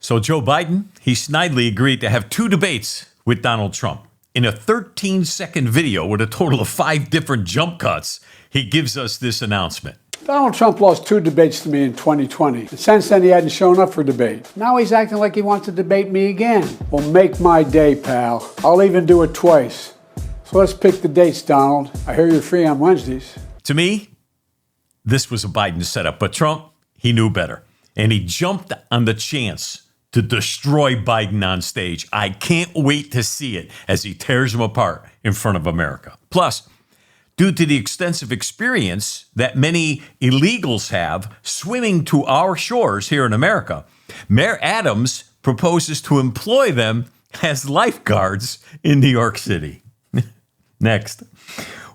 So Joe Biden, he snidely agreed to have 2 debates with Donald Trump. In a 13-second video with a total of 5 different jump cuts, he gives us this announcement. Donald Trump lost 2 debates to me in 2020. And since then, he hadn't shown up for debate. Now he's acting like he wants to debate me again. Well, make my day, pal. I'll even do it twice. So let's pick the dates, Donald. I hear you're free on Wednesdays. To me, this was a Biden setup, but Trump, he knew better. And he jumped on the chance to destroy Biden on stage. I can't wait to see it as he tears him apart in front of America. Plus, due to the extensive experience that many illegals have swimming to our shores here in America, Mayor Adams proposes to employ them as lifeguards in New York City. Next,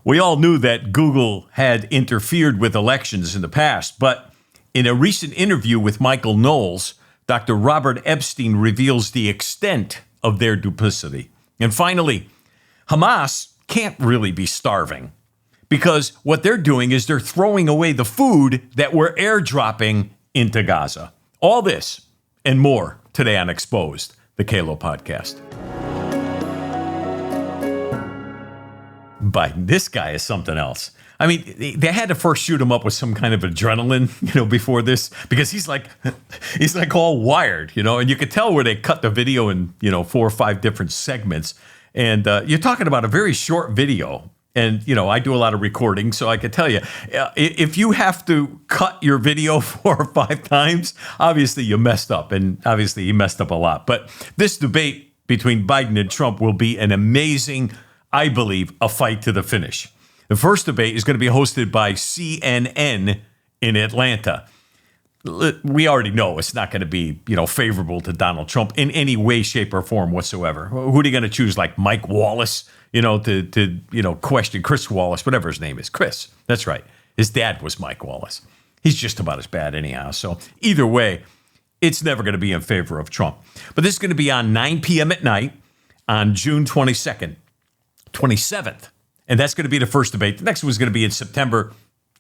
we all knew that Google had interfered with elections in the past, but in a recent interview with Michael Knowles, Dr. Robert Epstein reveals the extent of their duplicity. And finally, Hamas can't really be starving because what they're doing is they're throwing away the food that we're airdropping into Gaza. All this and more today on Exposed, the Calo podcast. Biden, this guy is something else. I mean, they had to first shoot him up with some kind of adrenaline, before this, because he's like all wired, and you could tell where they cut the video in, 4 or 5 different segments. And you're talking about a very short video. And, I do a lot of recording, so I can tell you, if you have to cut your video 4 or 5 times, obviously you messed up. And obviously he messed up a lot. But this debate between Biden and Trump will be an amazing, I believe, a fight to the finish. The first debate is going to be hosted by CNN in Atlanta. We already know it's not going to be, favorable to Donald Trump in any way, shape, or form whatsoever. Who are they going to choose? Like Mike Wallace, to question Chris Wallace, whatever his name is. Chris, that's right. His dad was Mike Wallace. He's just about as bad anyhow. So either way, it's never going to be in favor of Trump. But this is going to be on 9 p.m. at night on June 27th. And that's going to be the first debate. The next one is going to be in September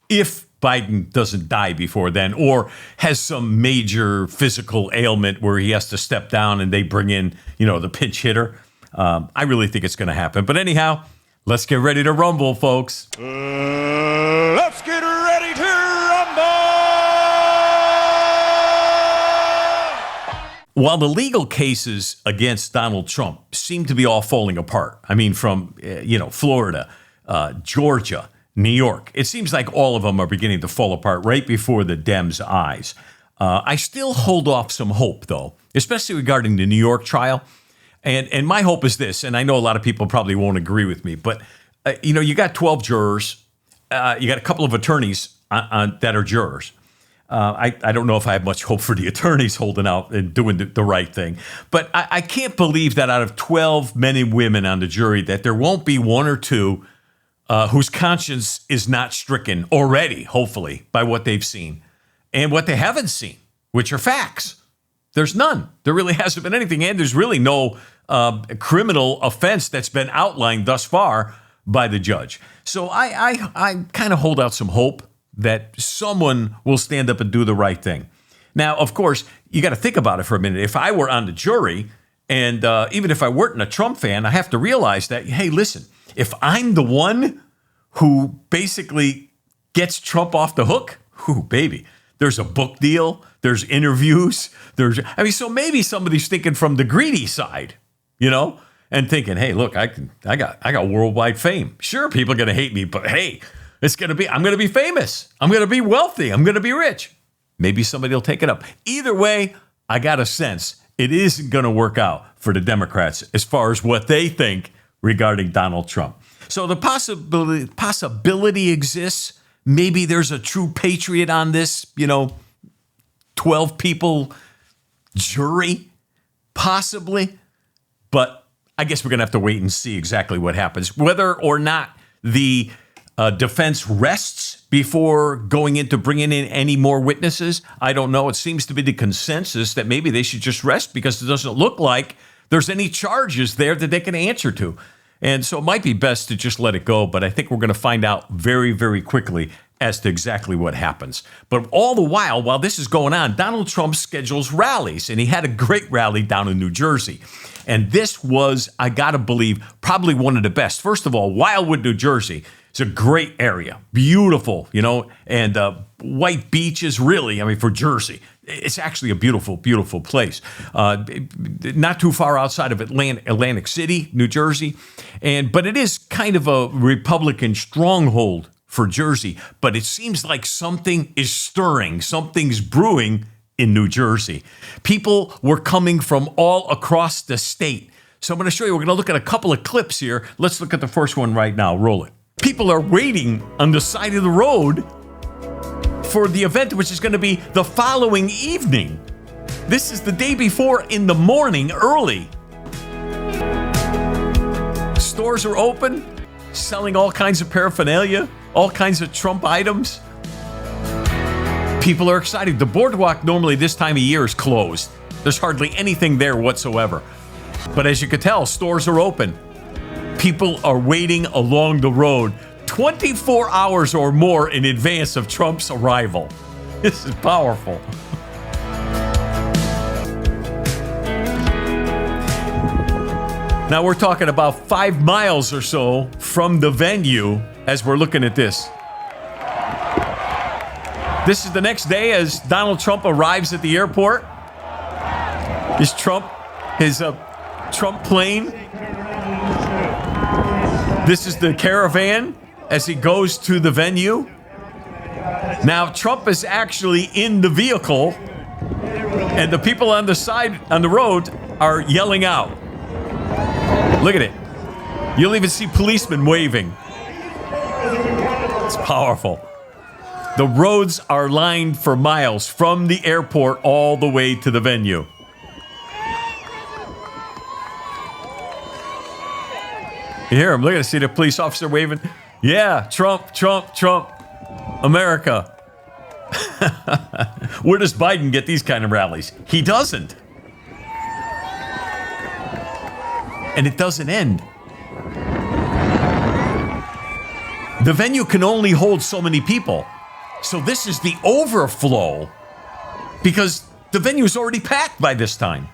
if Biden doesn't die before then or has some major physical ailment where he has to step down and they bring in, the pinch hitter. I really think it's going to happen. But anyhow, let's get ready to rumble, folks. Let's get ready to rumble! While the legal cases against Donald Trump seem to be all falling apart, I mean, from, Florida, Georgia, New York, it seems like all of them are beginning to fall apart right before the Dems' eyes. I still hold off some hope, though, especially regarding the New York trial. And my hope is this, and I know a lot of people probably won't agree with me, but, you got 12 jurors. You got a couple of attorneys that are jurors. I don't know if I have much hope for the attorneys holding out and doing the right thing. But I can't believe that out of 12 men and women on the jury that there won't be 1 or 2 whose conscience is not stricken already, hopefully, by what they've seen and what they haven't seen, which are facts. There's none. There really hasn't been anything, and there's really no criminal offense that's been outlined thus far by the judge. So I kind of hold out some hope that someone will stand up and do the right thing. Now, of course, you got to think about it for a minute. If I were on the jury, and even if I weren't a Trump fan, I have to realize that, hey, listen, if I'm the one who basically gets Trump off the hook, baby, there's a book deal, there's interviews, so maybe somebody's thinking from the greedy side, and thinking, hey, look, I got worldwide fame. Sure, people are going to hate me, but hey, I'm going to be famous. I'm going to be wealthy. I'm going to be rich. Maybe somebody will take it up. Either way, I got a sense it isn't going to work out for the Democrats as far as what they think regarding Donald Trump. So the possibility exists. Maybe there's a true patriot on this, 12 people jury, possibly. But I guess we're going to have to wait and see exactly what happens. Whether or not the defense rests before going into bringing in any more witnesses, I don't know. It seems to be the consensus that maybe they should just rest because it doesn't look like there's any charges there that they can answer to. And so it might be best to just let it go. But I think we're going to find out very, very quickly as to exactly what happens. But all the while this is going on, Donald Trump schedules rallies, and he had a great rally down in New Jersey. And this was, I gotta believe, probably one of the best. First of all, Wildwood, New Jersey. It's a great area, beautiful, and white beaches, really, for Jersey. It's actually a beautiful, beautiful place. Not too far outside of Atlantic City, New Jersey. But it is kind of a Republican stronghold for Jersey. But it seems like something is stirring, something's brewing in New Jersey. People were coming from all across the state. So I'm going to show you, we're going to look at a couple of clips here. Let's look at the first one right now. Roll it. People are waiting on the side of the road for the event, which is going to be the following evening. This is the day before in the morning, early. Stores are open, selling all kinds of paraphernalia, all kinds of Trump items. People are excited. The boardwalk normally this time of year is closed. There's hardly anything there whatsoever. But as you can tell, stores are open. People are waiting along the road 24 hours or more in advance of Trump's arrival. This is powerful. Now we're talking about 5 miles or so from the venue as we're looking at this. This is the next day as Donald Trump arrives at the airport. His Trump plane. This is the caravan as he goes to the venue. Now, Trump is actually in the vehicle, and the people on the side, on the road, are yelling out. Look at it. You'll even see policemen waving. It's powerful. The roads are lined for miles from the airport all the way to the venue. You hear him. Look at it. See the police officer waving? Yeah, Trump, Trump, Trump. America. Where does Biden get these kind of rallies? He doesn't. And it doesn't end. The venue can only hold so many people. So this is the overflow because the venue is already packed by this time.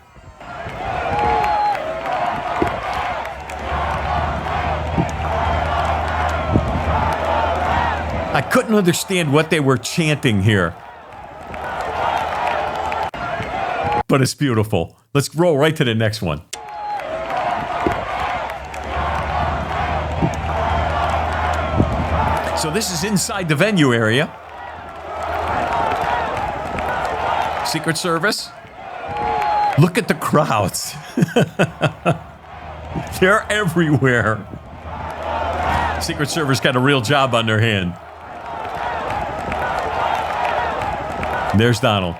I couldn't understand what they were chanting here. But it's beautiful. Let's roll right to the next one. So this is inside the venue area. Secret Service. Look at the crowds. They're everywhere. Secret Service got a real job on their hand. There's Donald.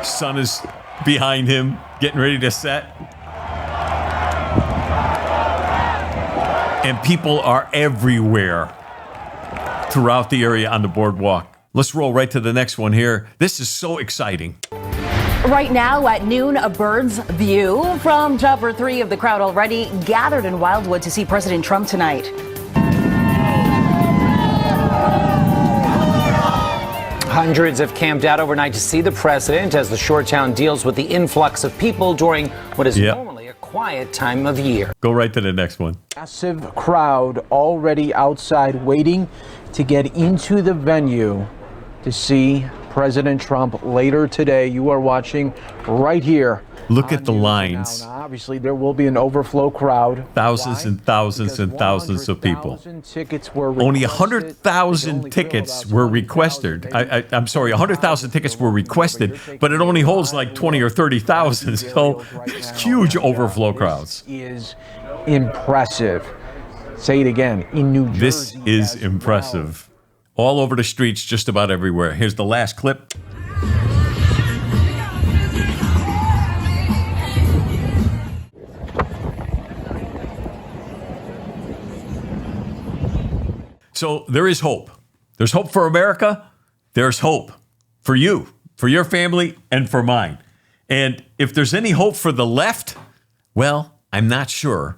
Sun is behind him, getting ready to set. And people are everywhere throughout the area on the boardwalk. Let's roll right to the next one here. This is so exciting. Right now at noon, a bird's view from Tower 3 of the crowd already gathered in Wildwood to see President Trump tonight. Hundreds have camped out overnight to see the president as the shore town deals with the influx of people during what is normally a quiet time of year. Go right to the next one. Massive crowd already outside waiting to get into the venue to see President Trump later today. You are watching right here. Look at the lines. Now, obviously, there will be an overflow crowd. Thousands and thousands and thousands of people. Only 100,000 tickets were requested. I'm sorry, 100,000 tickets were requested, but it only holds like 20 or 30,000. So it's huge overflow crowds. Is impressive. Say it again. In New Jersey. This is impressive. All over the streets, just about everywhere. Here's the last clip. So there is hope. There's hope for America. There's hope for you, for your family, and for mine. And if there's any hope for the left, well, I'm not sure.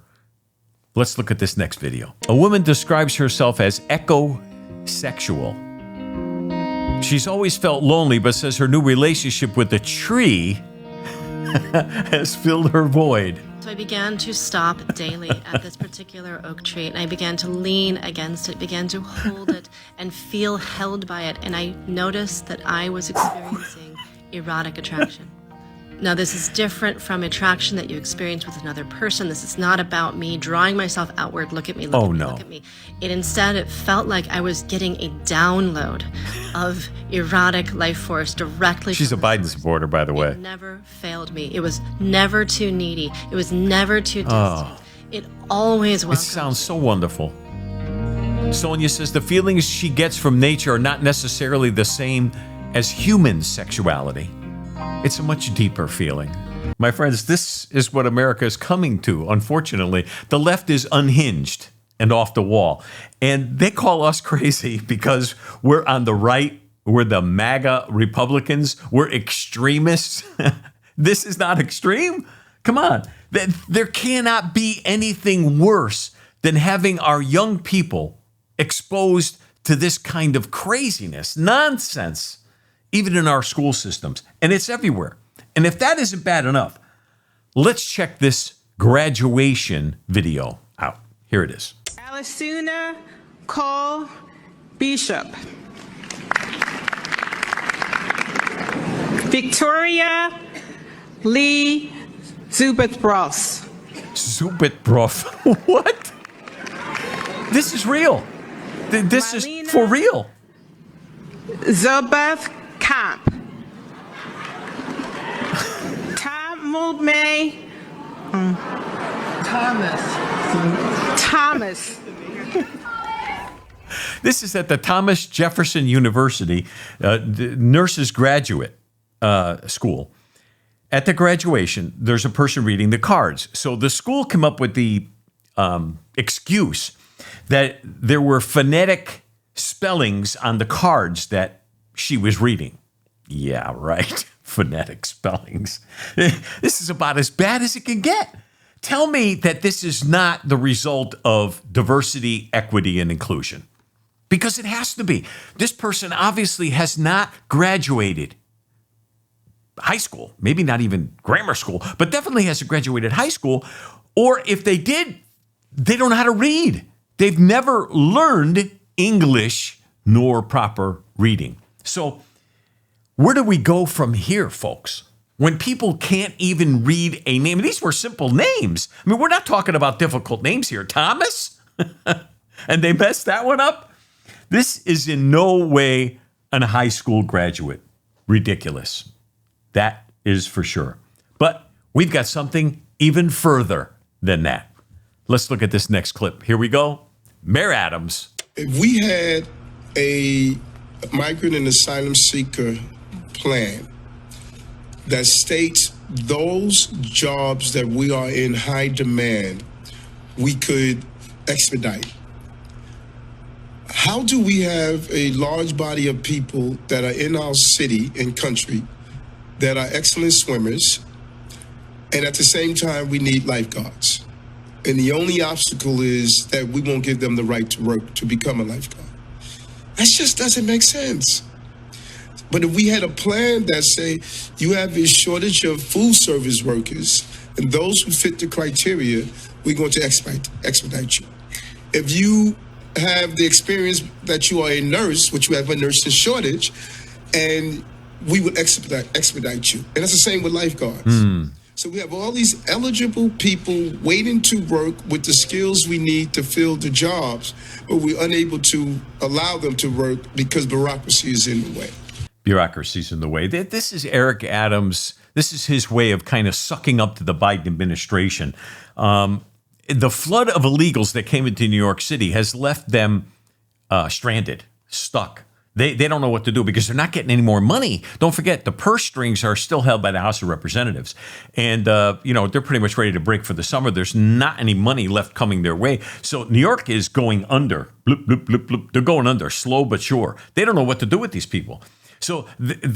Let's look at this next video. A woman describes herself as Echo sexual. She's always felt lonely, but says her new relationship with the tree has filled her void. So I began to stop daily at this particular oak tree, and I began to lean against it, began to hold it and feel held by it. And I noticed that I was experiencing erotic attraction. Now, this is different from attraction that you experience with another person. This is not about me drawing myself outward. Look at me, look at me, look at me. It felt like I was getting a download of erotic life force directly. She's a Biden supporter, by the way. It never failed me. It was never too needy. It was never too distant. It always was. It sounds so wonderful. Sonia says the feelings she gets from nature are not necessarily the same as human sexuality. It's a much deeper feeling. My friends, this is what America is coming to, unfortunately. The left is unhinged and off the wall. And they call us crazy because we're on the right. We're the MAGA Republicans. We're extremists. This is not extreme. Come on. There cannot be anything worse than having our young people exposed to this kind of craziness, nonsense, even in our school systems. And it's everywhere. And if that isn't bad enough, let's check this graduation video out. Here it is. Alisuna Cole Bishop. Victoria Lee Zubitbros. Zubitbros. What? This is real. This is for real. Zobeth Camp. Tamulme Thomas. This is at the Thomas Jefferson University nurses graduate school. At the graduation, there's a person reading the cards. So the school came up with the excuse that there were phonetic spellings on the cards that she was reading. Yeah, right. Phonetic spellings. This is about as bad as it can get. Tell me that this is not the result of diversity, equity, and inclusion. Because it has to be. This person obviously has not graduated high school, maybe not even grammar school, but definitely hasn't graduated high school. Or if they did, they don't know how to read. They've never learned English nor proper reading. So where do we go from here, folks? When people can't even read a name, and these were simple names. I mean, we're not talking about difficult names here. Thomas? And they messed that one up? This is in no way a high school graduate. Ridiculous. That is for sure. But we've got something even further than that. Let's look at this next clip. Here we go. Mayor Adams. If we had a migrant and asylum seeker plan that states those jobs that we are in high demand, we could expedite. How do we have a large body of people that are in our city and country that are excellent swimmers, and at the same time we need lifeguards? And the only obstacle is that we won't give them the right to work to become a lifeguard. That just doesn't make sense. But if we had a plan that say you have a shortage of food service workers and those who fit the criteria, we're going to expedite you. If you have the experience that you are a nurse, which you have a nursing shortage, and we would expedite you. And that's the same with lifeguards. So we have all these eligible people waiting to work with the skills we need to fill the jobs, but we're unable to allow them to work because bureaucracy is in the way. Bureaucracy's in the way. This is Eric Adams. This is his way of kind of sucking up to the Biden administration. The flood of illegals that came into New York City has left them stranded, stuck. They don't know what to do because they're not getting any more money. Don't forget, the purse strings are still held by the House of Representatives. And, they're pretty much ready to break for the summer. There's not any money left coming their way. So New York is going under. Bloop, bloop, bloop, bloop. They're going under, slow but sure. They don't know what to do with these people. So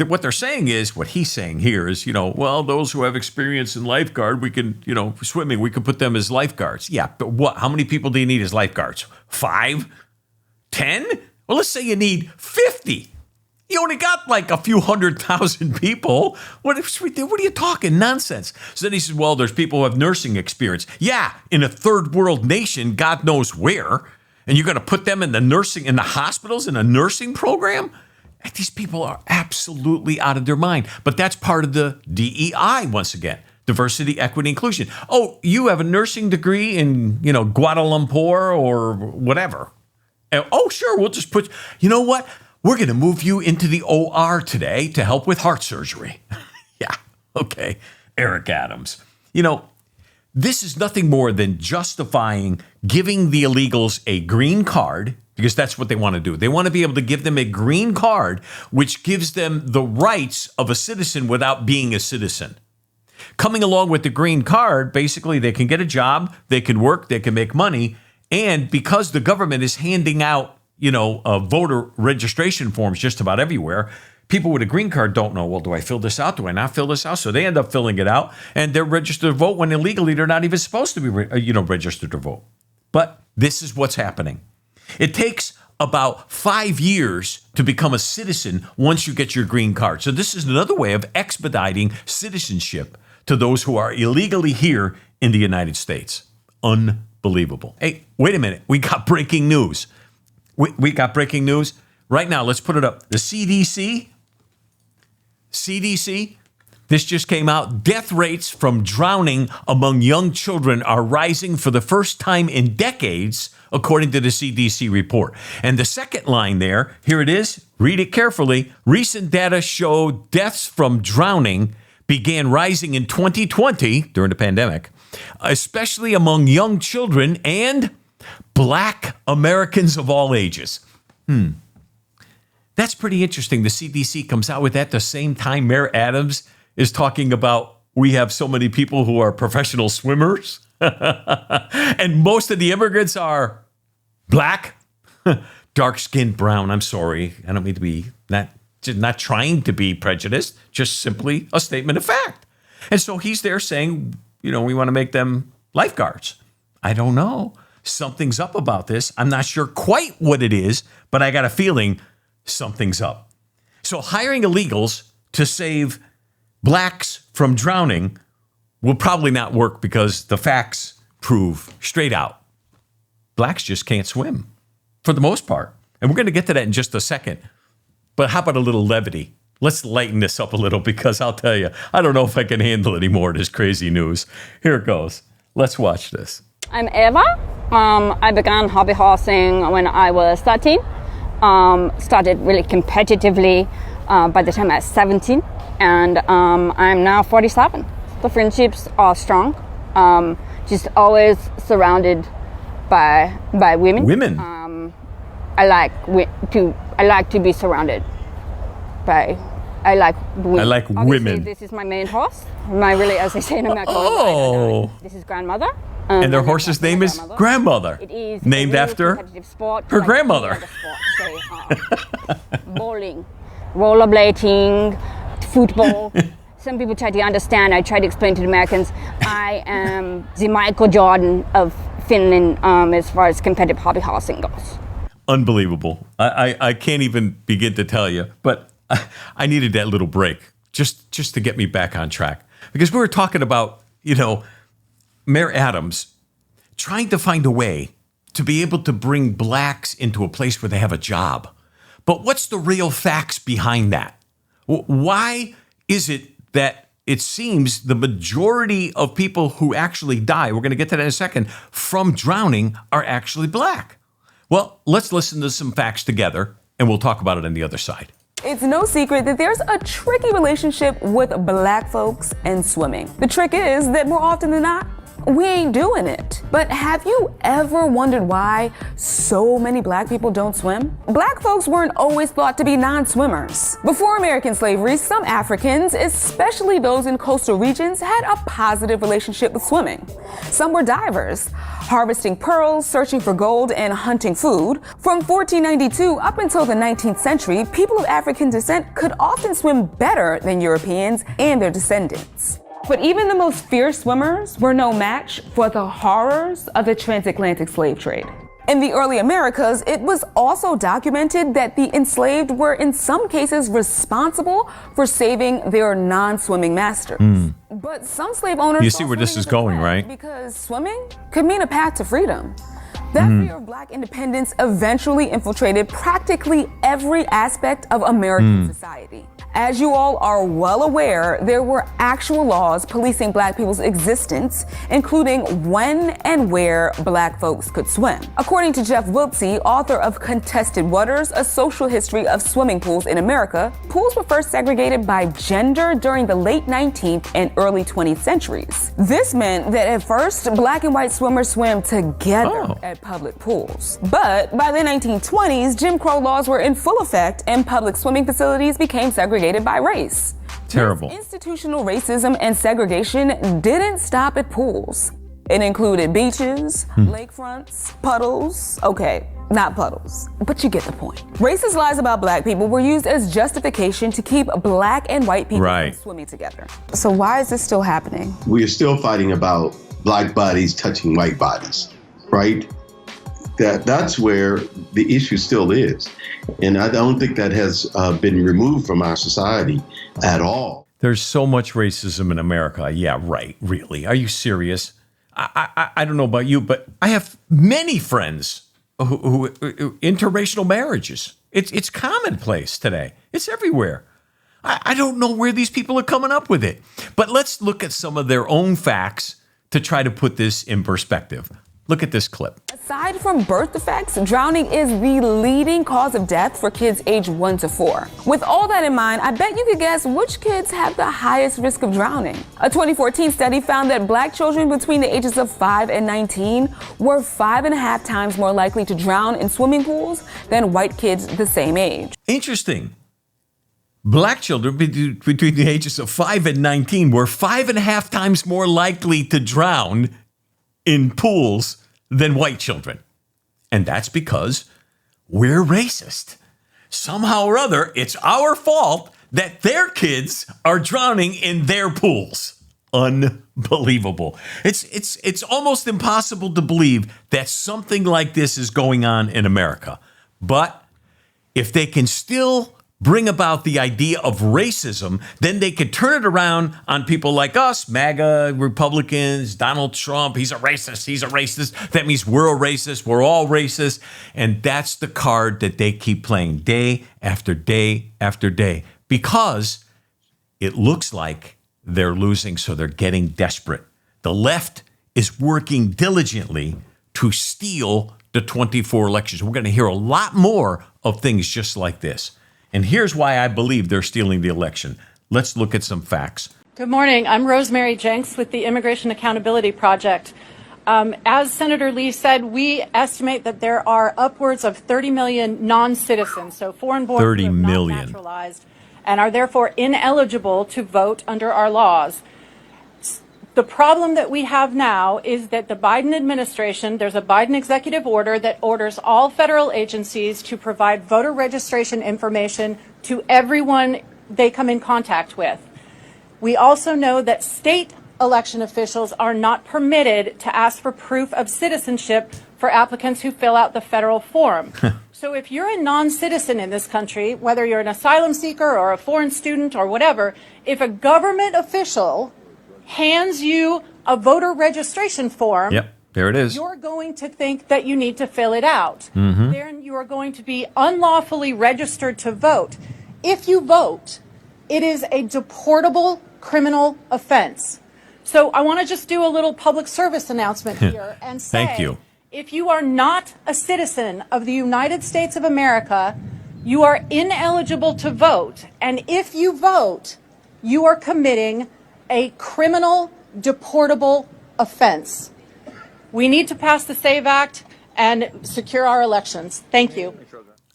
what they're saying is, what he's saying here is, those who have experience in lifeguard, we can, swimming, we can put them as lifeguards. Yeah, but what? How many people do you need as lifeguards? 5? 10? Well, let's say you need 50. You only got like a few 100,000 people. What are you talking? Nonsense. So then he says, well, there's people who have nursing experience. Yeah, in a third world nation, God knows where. And you're going to put them in the hospitals, in a nursing program? And these people are absolutely out of their mind. But that's part of the DEI, once again. Diversity, equity, inclusion. Oh, you have a nursing degree in, Kuala Lumpur or whatever. And, oh, sure, we'll just put, you know what? We're going to move you into the OR today to help with heart surgery. Yeah, okay, Eric Adams. This is nothing more than justifying giving the illegals a green card, because that's what they want to do. They want to be able to give them a green card, which gives them the rights of a citizen without being a citizen. Coming along with the green card, basically they can get a job, they can work, they can make money, and because the government is handing out voter registration forms just about everywhere, people with a green card don't know, well, do I fill this out? Do I not fill this out? So they end up filling it out, and they're registered to vote when illegally they're not even supposed to be, registered to vote. But this is what's happening. It takes about 5 years to become a citizen once you get your green card. So this is another way of expediting citizenship to those who are illegally here in the United States. Unbelievable. Hey, wait a minute. We got breaking news. We got breaking news right now. Let's put it up. The CDC, this just came out. Death rates from drowning among young children are rising for the first time in decades, according to the CDC report. And the second line there, here it is. Read it carefully. Recent data show deaths from drowning began rising in 2020 during the pandemic, especially among young children and Black Americans of all ages. That's pretty interesting. The CDC comes out with that the same time Mayor Adams is talking about we have so many people who are professional swimmers. And most of the immigrants are Black, dark-skinned, brown. I'm sorry. I don't mean to be not trying to be prejudiced, just simply a statement of fact. And so he's there saying, we want to make them lifeguards. I don't know. Something's up about this. I'm not sure quite what it is, but I got a feeling something's up. So hiring illegals to save Blacks from drowning will probably not work because the facts prove straight out. Blacks just can't swim for the most part. And we're going to get to that in just a second. But how about a little levity? Let's lighten this up a little because I'll tell you, I don't know if I can handle any more of this crazy news. Here it goes. Let's watch this. I'm Eva. I began hobby horsing when I was 13. Started really competitively by the time I was 17. And I'm now 47. The friendships are strong. Just always surrounded by women. Women. I like to be surrounded by. I like women. This is my main horse. As they say in America. Oh. This is grandmother. And their horse's name is Grandmother. It is named after her grandmother. Bowling, rollerblading, football. Some people try to understand. I try to explain to the Americans. I am the Michael Jordan of Finland as far as competitive hobby horsing goes. Unbelievable. I can't even begin to tell you, but I needed that little break just to get me back on track. Because we were talking about, Mayor Adams trying to find a way to be able to bring Blacks into a place where they have a job. But what's the real facts behind that? Why is it that it seems the majority of people who actually die, we're going to get to that in a second, from drowning are actually Black? Well, let's listen to some facts together, and we'll talk about it on the other side. It's no secret that there's a tricky relationship with Black folks and swimming. The trick is that more often than not, we ain't doing it. But have you ever wondered why so many Black people don't swim? Black folks weren't always thought to be non-swimmers. Before American slavery, some Africans, especially those in coastal regions, had a positive relationship with swimming. Some were divers, harvesting pearls, searching for gold, and hunting food. From 1492 up until the 19th century, people of African descent could often swim better than Europeans and their descendants. But even the most fierce swimmers were no match for the horrors of the transatlantic slave trade. In the early Americas, it was also documented that the enslaved were in some cases responsible for saving their non-swimming masters. But some slave owners... You see where this is going, right? Because swimming could mean a path to freedom. That fear of black independence eventually infiltrated practically every aspect of American society. As you all are well aware, there were actual laws policing black people's existence, including when and where black folks could swim. According to Jeff Wiltsey, author of Contested Waters, A Social History of Swimming Pools in America, pools were first segregated by gender during the late 19th and early 20th centuries. This meant that at first, black and white swimmers swam together at public pools. But by the 1920s, Jim Crow laws were in full effect and public swimming facilities became segregated by race. Terrible. This institutional racism and segregation didn't stop at pools. It included beaches, lakefronts, puddles. Okay, not puddles, but you get the point. Racist lies about black people were used as justification to keep black and white people from swimming together. So why is this still happening? We are still fighting about black bodies touching white bodies, right? That's where the issue still is. And I don't think that has been removed from our society at all. There's so much racism in America. Yeah, right. Really? Are you serious? I don't know about you, but I have many friends who interracial marriages. It's commonplace today. It's everywhere. I don't know where these people are coming up with it. But let's look at some of their own facts to try to put this in perspective. Look at this clip. Aside from birth defects, drowning is the leading cause of death for kids aged 1 to 4. With all that in mind, I bet you could guess which kids have the highest risk of drowning. A 2014 study found that black children between the ages of 5 and 19 were 5.5 times more likely to drown in swimming pools than white kids the same age. Interesting. Black children between the ages of 5 and 19 were 5.5 times more likely to drown in pools than white children. And that's because we're racist. Somehow or other, it's our fault that their kids are drowning in their pools. Unbelievable. It's almost impossible to believe that something like this is going on in America. But if they can still bring about the idea of racism, then they could turn it around on people like us, MAGA, Republicans, Donald Trump. He's a racist. He's a racist. That means we're a racist. We're all racist. And that's the card that they keep playing day after day after day because it looks like they're losing, so they're getting desperate. The left is working diligently to steal the 24 elections. We're going to hear a lot more of things just like this. And here's why I believe they're stealing the election. Let's look at some facts. Good morning. I'm Rosemary Jenks with the Immigration Accountability Project. As Senator Lee said, we estimate that there are upwards of 30 million non-citizens, so foreign-born who have not naturalized, and are therefore ineligible to vote under our laws. The problem that we have now is that the Biden administration, there's a Biden executive order that orders all federal agencies to provide voter registration information to everyone they come in contact with. We also know that state election officials are not permitted to ask for proof of citizenship for applicants who fill out the federal form. So if you're a non-citizen in this country, whether you're an asylum seeker or a foreign student or whatever, if a government official hands you a voter registration form, there it is. You're going to think that you need to fill it out. Then you are going to be unlawfully registered to vote. If you vote, it is a deportable criminal offense. So I want to just do a little public service announcement here and say, Thank you. If you are not a citizen of the United States of America, you are ineligible to vote. And if you vote, you are committing a criminal deportable offense. We need to pass the SAVE Act and secure our elections. Thank you.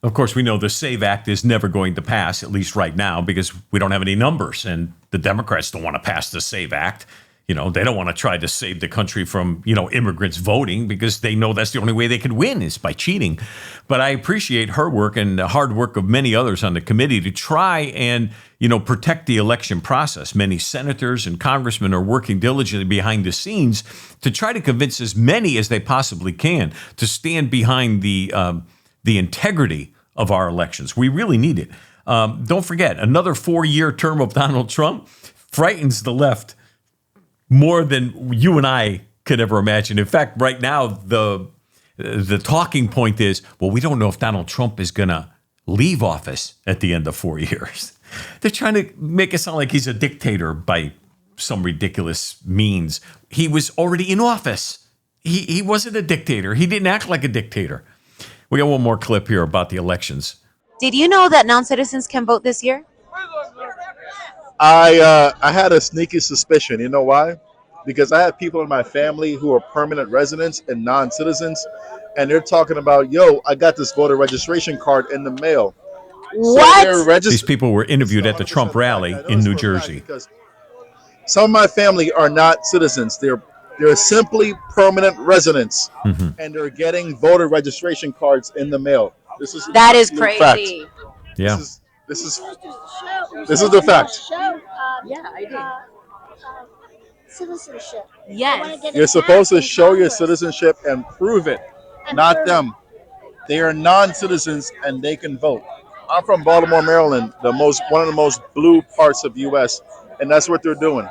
Of course, we know the SAVE Act is never going to pass, at least right now, because we don't have any numbers, and the Democrats don't want to pass the SAVE Act. they don't want to try to save the country from, immigrants voting because they know that's the only way they could win is by cheating. But I appreciate her work and the hard work of many others on the committee to try and, protect the election process. Many senators and congressmen are working diligently behind the scenes to try to convince as many as they possibly can to stand behind the integrity of our elections. We really need it. Don't forget, another 4-year term of Donald Trump frightens the left more than you and I could ever imagine. In fact, right now, the talking point is, well, we don't know if Donald Trump is going to leave office at the end of 4 years. They're trying to make it sound like he's a dictator by some ridiculous means. He was already in office. He wasn't a dictator. He didn't act like a dictator. We got one more clip here about the elections. Did you know that non-citizens can vote this year? I had a sneaky suspicion. You know why? Because I have people in my family who are permanent residents and non-citizens, and they're talking about, I got this voter registration card in the mail. What? So these people were interviewed at the Trump rally in New Jersey. Some of my family are not citizens. They're simply permanent residents, and they're getting voter registration cards in the mail. That is crazy. Fact. Yeah. This is the fact. Yeah, I do. Citizenship. Yes. You're supposed to show your citizenship and prove it, not them. They are non-citizens and they can vote. I'm from Baltimore, Maryland, one of the most blue parts of the U.S., and that's what they're doing.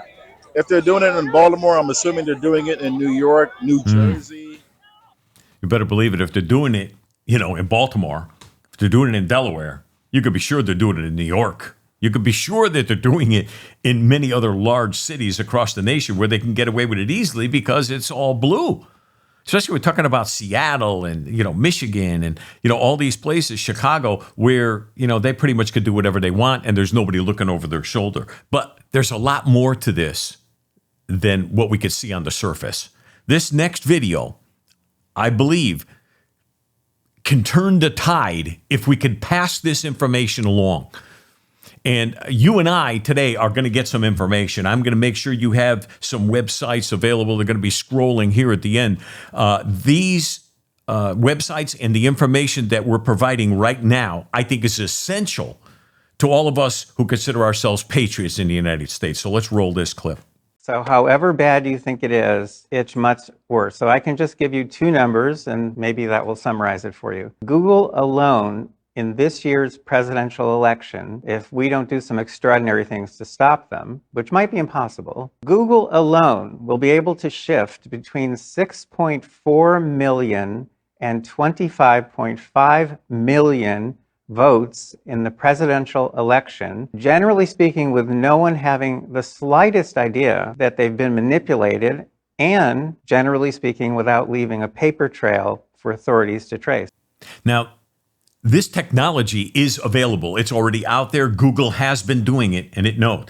If they're doing it in Baltimore, I'm assuming they're doing it in New York, New Jersey. You better believe it. If they're doing it, in Baltimore, if they're doing it in Delaware, you could be sure they're doing it in New York. You could be sure that they're doing it in many other large cities across the nation where they can get away with it easily because it's all blue. Especially we're talking about Seattle and, Michigan and, all these places, Chicago, where, they pretty much could do whatever they want and there's nobody looking over their shoulder. But there's a lot more to this than what we could see on the surface. This next video, I believe, can turn the tide if we could pass this information along. And you and I today are going to get some information. I'm going to make sure you have some websites available. They're going to be scrolling here at the end. These websites and the information that we're providing right now, I think is essential to all of us who consider ourselves patriots in the United States. So let's roll this clip. So however bad you think it is, it's much worse. So I can just give you two numbers and maybe that will summarize it for you. Google alone in this year's presidential election, if we don't do some extraordinary things to stop them, which might be impossible, Google alone will be able to shift between 6.4 million and 25.5 million votes in the presidential election, generally speaking, with no one having the slightest idea that they've been manipulated, and generally speaking, without leaving a paper trail for authorities to trace. Now, this technology is available. It's already out there. Google has been doing it, and it knows.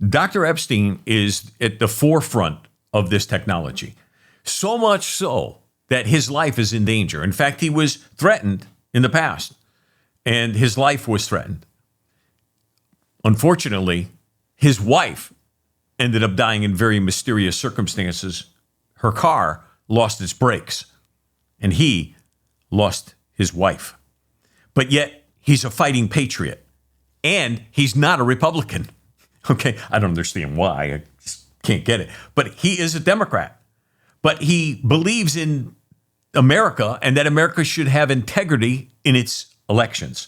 Dr. Epstein is at the forefront of this technology, so much so that his life is in danger. In fact, he was threatened in the past, and his life was threatened. Unfortunately, his wife ended up dying in very mysterious circumstances. Her car lost its brakes, and he lost his wife. But yet, he's a fighting patriot, and he's not a Republican. Okay, I don't understand why. I just can't get it. But he is a Democrat. But he believes in America and that America should have integrity in its elections.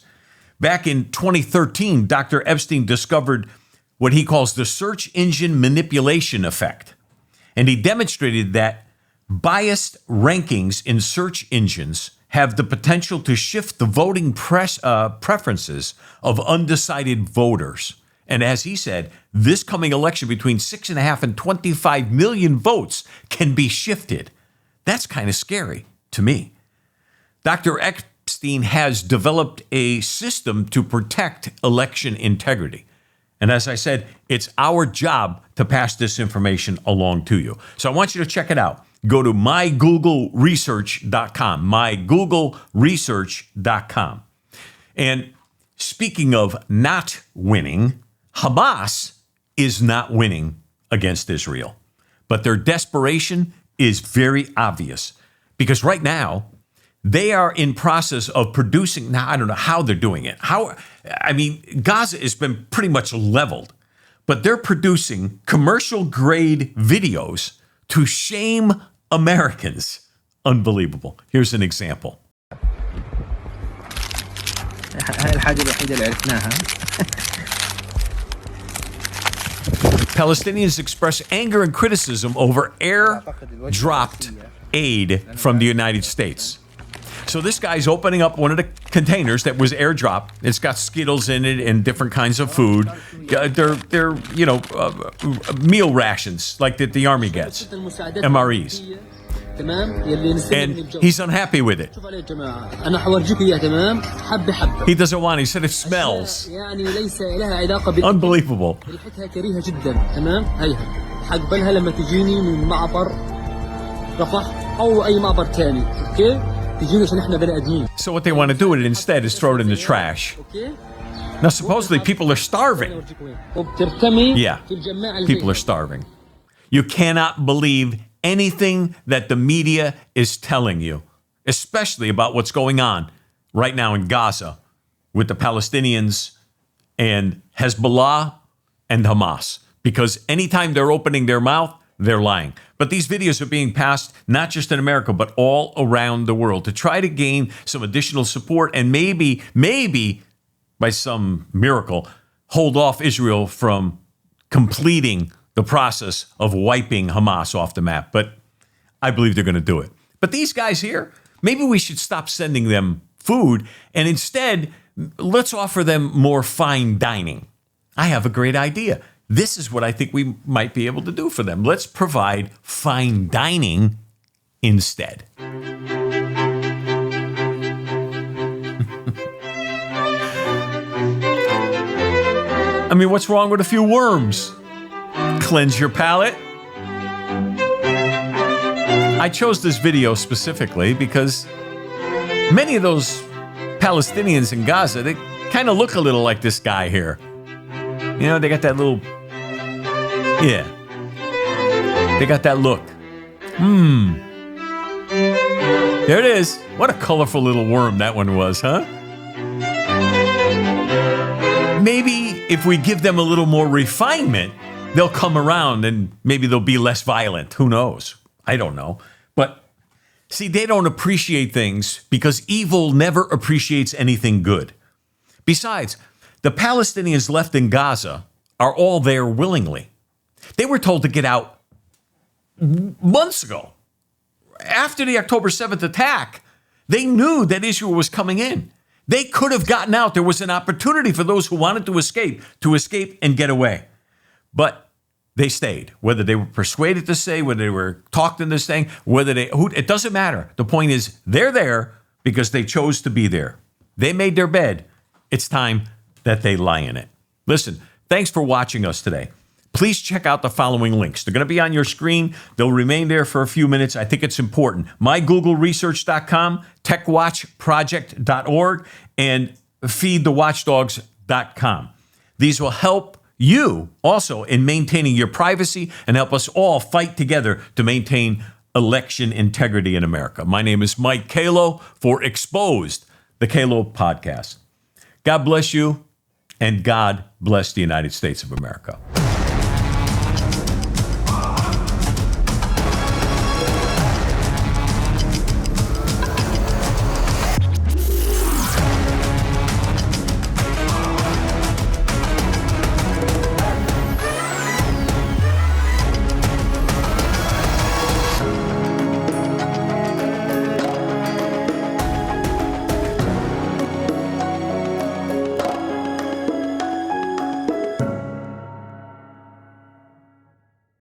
Back in 2013, Dr. Epstein discovered what he calls the search engine manipulation effect. And he demonstrated that biased rankings in search engines have the potential to shift the voting preferences of undecided voters. And as he said, this coming election between 6.5 and 25 million votes can be shifted. That's kind of scary to me. Dr. Epstein has developed a system to protect election integrity. And as I said, it's our job to pass this information along to you. So I want you to check it out. Go to mygoogleresearch.com, mygoogleresearch.com. And speaking of not winning, Hamas is not winning against Israel. but their desperation is very obvious because right now they are in process of producing. Now, I don't know how they're doing it. Gaza has been pretty much leveled, but they're producing commercial grade videos to shame Americans. Unbelievable. Here's an example. Palestinians express anger and criticism over airdropped aid from the United States. So this guy's opening up one of the containers that was airdropped. It's got Skittles in it and different kinds of food. They're meal rations like that the Army gets, MREs. And he's unhappy with it. He doesn't want it. He said it smells. Unbelievable. So what they want to do with it instead is throw it in the trash. Now supposedly people are starving. Yeah, people are starving. You cannot believe anything that the media is telling you, especially about what's going on right now in Gaza with the Palestinians and Hezbollah and Hamas. Because anytime they're opening their mouth, they're lying. But these videos are being passed not just in America, but all around the world to try to gain some additional support and maybe by some miracle, hold off Israel from completing the process of wiping Hamas off the map. But I believe they're going to do it. But these guys here, maybe we should stop sending them food and instead let's offer them more fine dining. I have a great idea. This is what I think we might be able to do for them. Let's provide fine dining instead. I mean, what's wrong with a few worms? Cleanse your palate. I chose this video specifically because many of those Palestinians in Gaza, they kind of look a little like this guy here. You know, they got that little, yeah. They got that look. There it is. What a colorful little worm that one was, huh? Maybe if we give them a little more refinement, they'll come around and maybe they'll be less violent. Who knows? I don't know. But see, they don't appreciate things because evil never appreciates anything good. Besides, the Palestinians left in Gaza are all there willingly. They were told to get out months ago. After the October 7th attack, they knew that Israel was coming in. They could have gotten out. There was an opportunity for those who wanted to escape and get away. But they stayed. Whether they were persuaded to stay, whether they were talked into staying, it doesn't matter. The point is, they're there because they chose to be there. They made their bed. It's time that they lie in it. Listen, thanks for watching us today. Please check out the following links. They're going to be on your screen. They'll remain there for a few minutes. I think it's important. MyGoogleResearch.com, TechWatchProject.org, and FeedTheWatchdogs.com. These will help you also in maintaining your privacy and help us all fight together to maintain election integrity in America. My name is Mike Calo for Exposed, the Calo Podcast. God bless you, and God bless the United States of America.